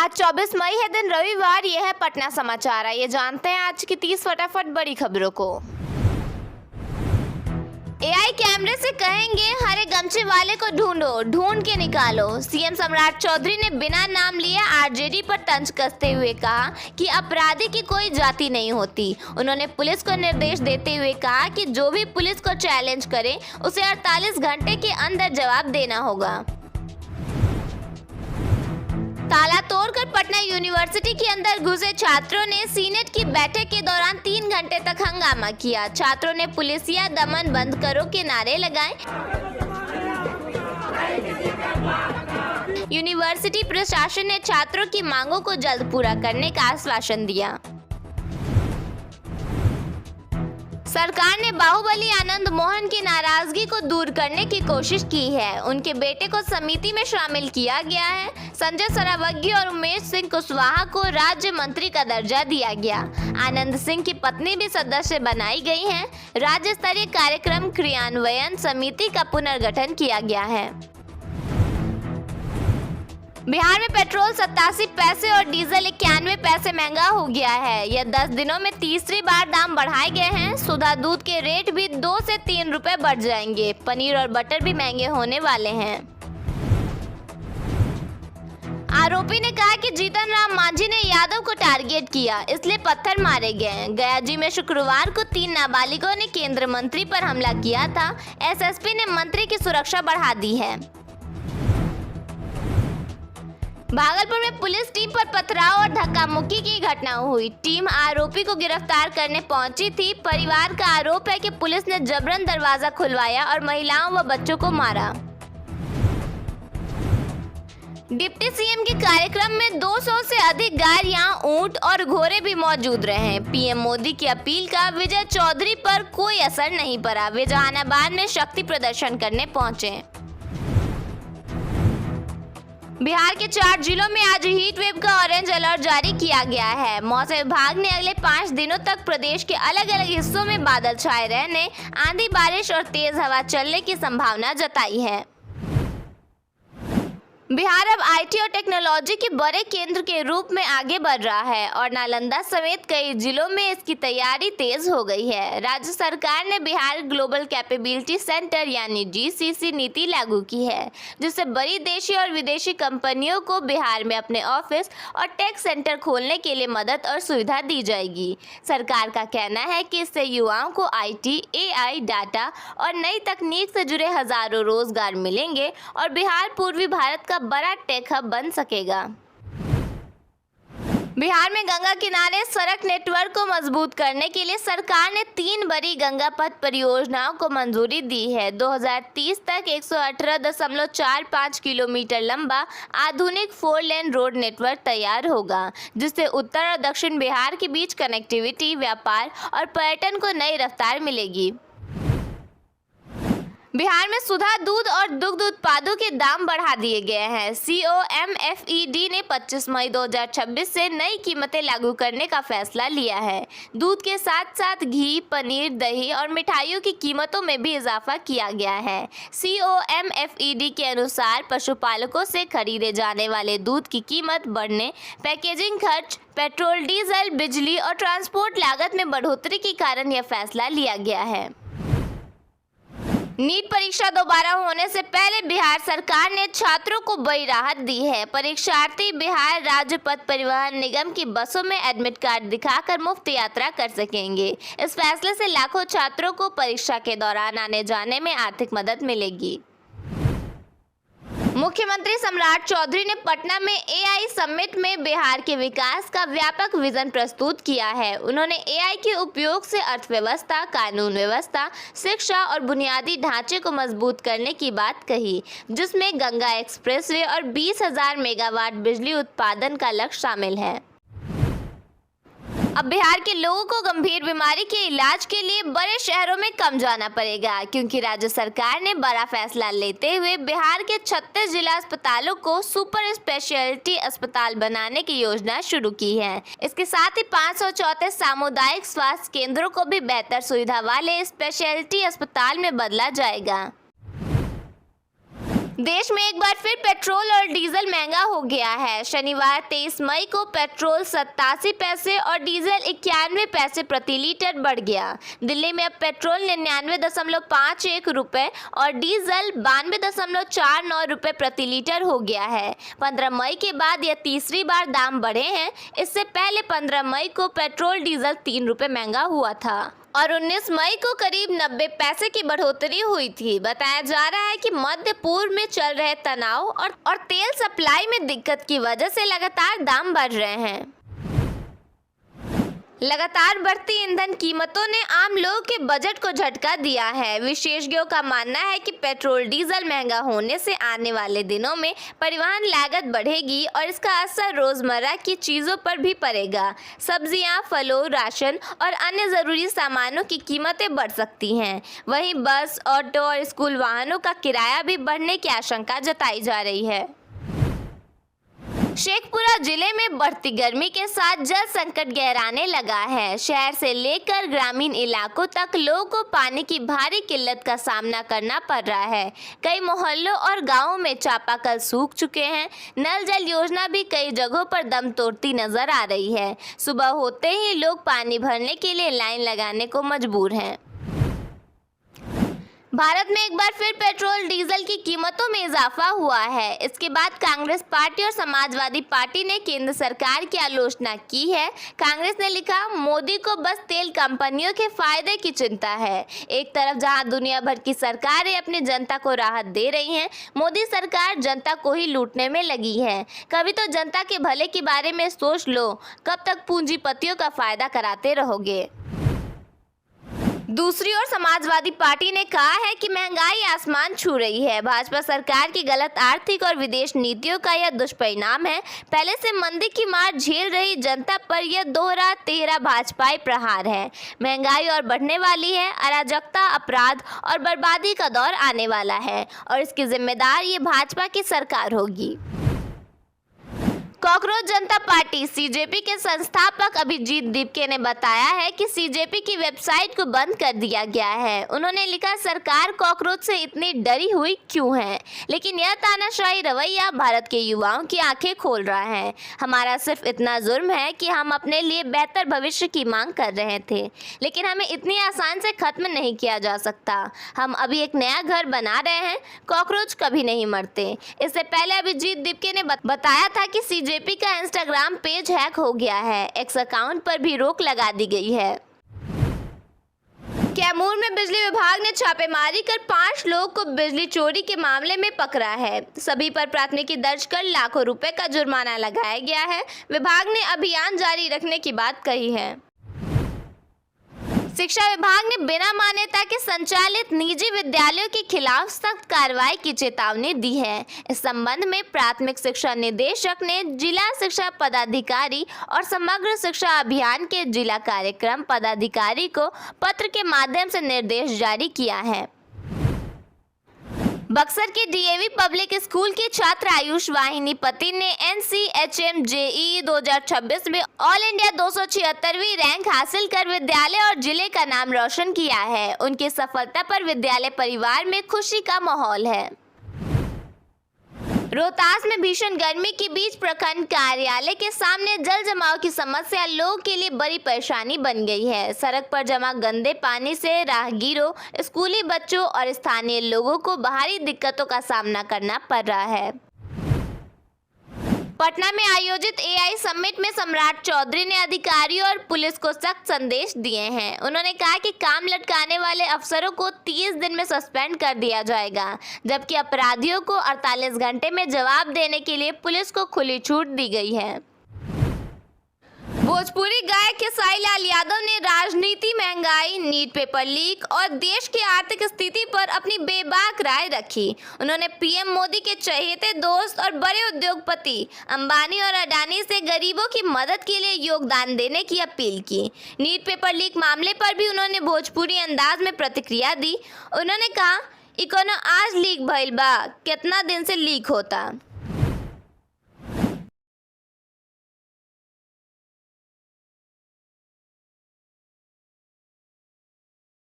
आज 24 मई है, दिन रविवार। यह है पटना समाचार। आइए जानते हैं आज की 30 फटाफट बड़ी खबरों को। एआई कैमरे से कहेंगे हरे गमछे वाले को ढूंढो, ढूंढ के निकालो। सीएम सम्राट चौधरी ने बिना नाम लिए आरजेडी पर तंज कसते हुए कहा कि अपराधी की कोई जाति नहीं होती। उन्होंने पुलिस को निर्देश देते हुए कहा कि जो भी पुलिस को चैलेंज करे उसे 48 घंटे के अंदर जवाब देना होगा। ताला तोड़कर पटना यूनिवर्सिटी के अंदर घुसे छात्रों ने सीनेट की बैठक के दौरान 3 घंटे तक हंगामा किया। छात्रों ने पुलिसिया दमन बंद करो के नारे लगाए। यूनिवर्सिटी प्रशासन ने छात्रों की मांगों को जल्द पूरा करने का आश्वासन दिया। सरकार ने बाहुबली आनंद मोहन की नाराजगी को दूर करने की कोशिश की है। उनके बेटे को समिति में शामिल किया गया है। संजय सरावगी और उमेश सिंह कुशवाहा को राज्य मंत्री का दर्जा दिया गया। आनंद सिंह की पत्नी भी सदस्य बनाई गई हैं। राज्य स्तरीय कार्यक्रम क्रियान्वयन समिति का पुनर्गठन किया गया है। बिहार में पेट्रोल 87 पैसे और डीजल 91 पैसे महंगा हो गया है। यह 10 दिनों में तीसरी बार दाम बढ़ाए गए हैं। सुधा दूध के रेट भी 2 से 3 रुपए बढ़ जाएंगे। पनीर और बटर भी महंगे होने वाले हैं। आरोपी ने कहा कि जीतन राम मांझी ने यादव को टारगेट किया, इसलिए पत्थर मारे गए। गयाजी में शुक्रवार को 3 नाबालिगों ने केंद्र मंत्री पर हमला किया था। एसएसपी ने मंत्री की सुरक्षा बढ़ा दी है। भागलपुर में पुलिस टीम पर पथराव और धक्का मुक्की की घटना हुई। टीम आरोपी को गिरफ्तार करने पहुंची थी। परिवार का आरोप है कि पुलिस ने जबरन दरवाजा खुलवाया और महिलाओं व बच्चों को मारा। डिप्टी सीएम के कार्यक्रम में 200 से अधिक गाड़ियां, ऊंट और घोड़े भी मौजूद रहे। पीएम मोदी की अपील का विजय चौधरी पर कोई असर नहीं पड़ा। वे जहानाबाद में शक्ति प्रदर्शन करने पहुंचे। बिहार के 4 जिलों में आज हीट वेव का ऑरेंज अलर्ट जारी किया गया है। मौसम विभाग ने अगले 5 दिनों तक प्रदेश के अलग अलग हिस्सों में बादल छाए रहने, आंधी, बारिश और तेज हवा चलने की संभावना जताई है। बिहार अब आईटी और टेक्नोलॉजी के बड़े केंद्र के रूप में आगे बढ़ रहा है और नालंदा समेत कई जिलों में इसकी तैयारी तेज हो गई है। राज्य सरकार ने बिहार ग्लोबल कैपेबिलिटी सेंटर यानी जीसीसी नीति लागू की है, जिससे बड़ी देशी और विदेशी कंपनियों को बिहार में अपने ऑफिस और टेक सेंटर खोलने के लिए मदद और सुविधा दी जाएगी। सरकार का कहना है कि इससे युवाओं को आईटी, एआई, डाटा और नई तकनीक से जुड़े हजारों रोजगार मिलेंगे और बिहार पूर्वी भारत का बड़ा टेक हब बन सकेगा। बिहार में गंगा किनारे सड़क नेटवर्क को मजबूत करने के लिए सरकार ने 3 बड़ी गंगा पथ परियोजनाओं को मंजूरी दी है। 2030 तक 118.45 किलोमीटर लंबा आधुनिक 4 लेन रोड नेटवर्क तैयार होगा, जिससे उत्तर और दक्षिण बिहार के बीच कनेक्टिविटी, व्यापार और पर्यटन को नई रफ्तार मिलेगी। बिहार में सुधा दूध और दुग्ध उत्पादों के दाम बढ़ा दिए गए हैं। COMFED ने 25 मई 2026 से नई कीमतें लागू करने का फैसला लिया है। दूध के साथ साथ घी, पनीर, दही और मिठाइयों की कीमतों में भी इजाफा किया गया है। COMFED के अनुसार पशुपालकों से खरीदे जाने वाले दूध की कीमत बढ़ने, पैकेजिंग खर्च, पेट्रोल, डीजल, बिजली और ट्रांसपोर्ट लागत में बढ़ोतरी के कारण यह फैसला लिया गया है। नीट परीक्षा दोबारा होने से पहले बिहार सरकार ने छात्रों को बड़ी राहत दी है। परीक्षार्थी बिहार राज्य पथ परिवहन निगम की बसों में एडमिट कार्ड दिखाकर मुफ्त यात्रा कर सकेंगे। इस फैसले से लाखों छात्रों को परीक्षा के दौरान आने जाने में आर्थिक मदद मिलेगी। मुख्यमंत्री सम्राट चौधरी ने पटना में एआई समिट में बिहार के विकास का व्यापक विजन प्रस्तुत किया है। उन्होंने एआई के उपयोग से अर्थव्यवस्था, कानून व्यवस्था, शिक्षा और बुनियादी ढांचे को मजबूत करने की बात कही, जिसमें गंगा एक्सप्रेसवे और 20,000 मेगावाट बिजली उत्पादन का लक्ष्य शामिल है। अब बिहार के लोगों को गंभीर बीमारी के इलाज के लिए बड़े शहरों में कम जाना पड़ेगा, क्योंकि राज्य सरकार ने बड़ा फैसला लेते हुए बिहार के 36 जिला अस्पतालों को सुपर स्पेशलिटी अस्पताल बनाने की योजना शुरू की है। इसके साथ ही 534 सामुदायिक स्वास्थ्य केंद्रों को भी बेहतर सुविधा वाले स्पेशलिटी अस्पताल में बदला जाएगा। देश में एक बार फिर पेट्रोल और डीजल महंगा हो गया है। शनिवार 23 मई को पेट्रोल 87 पैसे और डीजल 91 पैसे प्रति लीटर बढ़ गया। दिल्ली में अब पेट्रोल 99.51 रुपए और डीजल 92.49 रुपए प्रति लीटर हो गया है। 15 मई के बाद यह तीसरी बार दाम बढ़े हैं। इससे पहले 15 मई को पेट्रोल डीजल 3 रुपए महंगा हुआ था और 19 मई को करीब 90 पैसे की बढ़ोतरी हुई थी। बताया जा रहा है कि मध्य पूर्व में चल रहे तनाव और तेल सप्लाई में दिक्कत की वजह से लगातार दाम बढ़ रहे हैं। लगातार बढ़ती ईंधन कीमतों ने आम लोगों के बजट को झटका दिया है। विशेषज्ञों का मानना है कि पेट्रोल डीजल महंगा होने से आने वाले दिनों में परिवहन लागत बढ़ेगी और इसका असर रोजमर्रा की चीज़ों पर भी पड़ेगा। सब्जियां, फलों, राशन और अन्य ज़रूरी सामानों की कीमतें बढ़ सकती हैं। वहीं बस, ऑटो और स्कूल वाहनों का किराया भी बढ़ने की आशंका जताई जा रही है। शेखपुरा जिले में बढ़ती गर्मी के साथ जल संकट गहराने लगा है। शहर से लेकर ग्रामीण इलाकों तक लोगों को पानी की भारी किल्लत का सामना करना पड़ रहा है। कई मोहल्लों और गांवों में चापाकल सूख चुके हैं। नल जल योजना भी कई जगहों पर दम तोड़ती नजर आ रही है। सुबह होते ही लोग पानी भरने के लिए लाइन लगाने को मजबूर हैं। भारत में एक बार फिर पेट्रोल डीजल की कीमतों में इजाफा हुआ है। इसके बाद कांग्रेस पार्टी और समाजवादी पार्टी ने केंद्र सरकार की आलोचना की है। कांग्रेस ने लिखा, मोदी को बस तेल कंपनियों के फायदे की चिंता है। एक तरफ जहां दुनिया भर की सरकारें अपनी जनता को राहत दे रही हैं, मोदी सरकार जनता को ही लूटने में लगी है। कभी तो जनता के भले के बारे में सोच लो, कब तक पूंजीपतियों का फायदा कराते रहोगे। दूसरी ओर समाजवादी पार्टी ने कहा है कि महंगाई आसमान छू रही है। भाजपा सरकार की गलत आर्थिक और विदेश नीतियों का यह दुष्परिणाम है। पहले से मंदी की मार झेल रही जनता पर यह दोहरा तेहरा भाजपाई प्रहार है। महंगाई और बढ़ने वाली है। अराजकता, अपराध और बर्बादी का दौर आने वाला है और इसकी जिम्मेदार ये भाजपा की सरकार होगी। कॉकरोच जनता पार्टी सीजेपी के संस्थापक अभिजीत दीपके ने बताया है कि सीजेपी की वेबसाइट को बंद कर दिया गया है। उन्होंने लिखा, सरकार कॉकरोच से इतनी डरी हुई क्यों है, लेकिन यह तानाशाही रवैया भारत के युवाओं की आंखें खोल रहा है। हमारा सिर्फ इतना जुर्म है कि हम अपने लिए बेहतर भविष्य की मांग कर रहे थे, लेकिन हमें इतनी आसान से खत्म नहीं किया जा सकता। हम अभी एक नया घर बना रहे हैं। कॉकरोच कभी नहीं मरते। इससे पहले अभिजीत दीपके ने बताया था कि सीजेपी का इंस्टाग्राम पेज हैक हो गया है। एक्स अकाउंट पर भी रोक लगा दी गई है। कैमूर में बिजली विभाग ने छापेमारी कर 5 लोगों को बिजली चोरी के मामले में पकड़ा है। सभी पर प्राथमिकी दर्ज कर लाखों रुपए का जुर्माना लगाया गया है। विभाग ने अभियान जारी रखने की बात कही है। शिक्षा विभाग ने बिना मान्यता के संचालित निजी विद्यालयों के खिलाफ सख्त कार्रवाई की चेतावनी दी है। इस संबंध में प्राथमिक शिक्षा निदेशक ने जिला शिक्षा पदाधिकारी और समग्र शिक्षा अभियान के जिला कार्यक्रम पदाधिकारी को पत्र के माध्यम से निर्देश जारी किया है। बक्सर के डीएवी पब्लिक स्कूल के छात्र आयुष वाहिनीपति ने NCHM JEE 2026 में ऑल इंडिया 276वीं रैंक हासिल कर विद्यालय और जिले का नाम रोशन किया है। उनकी सफलता पर विद्यालय परिवार में खुशी का माहौल है। रोहतास में भीषण गर्मी के बीच प्रखंड कार्यालय के सामने जल जमाव की समस्या लोगों के लिए बड़ी परेशानी बन गई है। सड़क पर जमा गंदे पानी से राहगीरों, स्कूली बच्चों और स्थानीय लोगों को भारी दिक्कतों का सामना करना पड़ रहा है। पटना में आयोजित AI समिट में सम्राट चौधरी ने अधिकारियों और पुलिस को सख्त संदेश दिए हैं। उन्होंने कहा कि काम लटकाने वाले अफसरों को 30 दिन में सस्पेंड कर दिया जाएगा, जबकि अपराधियों को 48 घंटे में जवाब देने के लिए पुलिस को खुली छूट दी गई है। भोजपुरी गायक खेसारी लाल यादव ने राजनीति, महंगाई, नीट पेपर लीक और देश की आर्थिक स्थिति पर अपनी बेबाक राय रखी। उन्होंने पीएम मोदी के चहेते दोस्त और बड़े उद्योगपति अंबानी और अडानी से गरीबों की मदद के लिए योगदान देने की अपील की। नीट पेपर लीक मामले पर भी उन्होंने भोजपुरी अंदाज में प्रतिक्रिया दी। उन्होंने कहा, इकोनो आज लीक भइल बा, कितना दिन से लीक होता।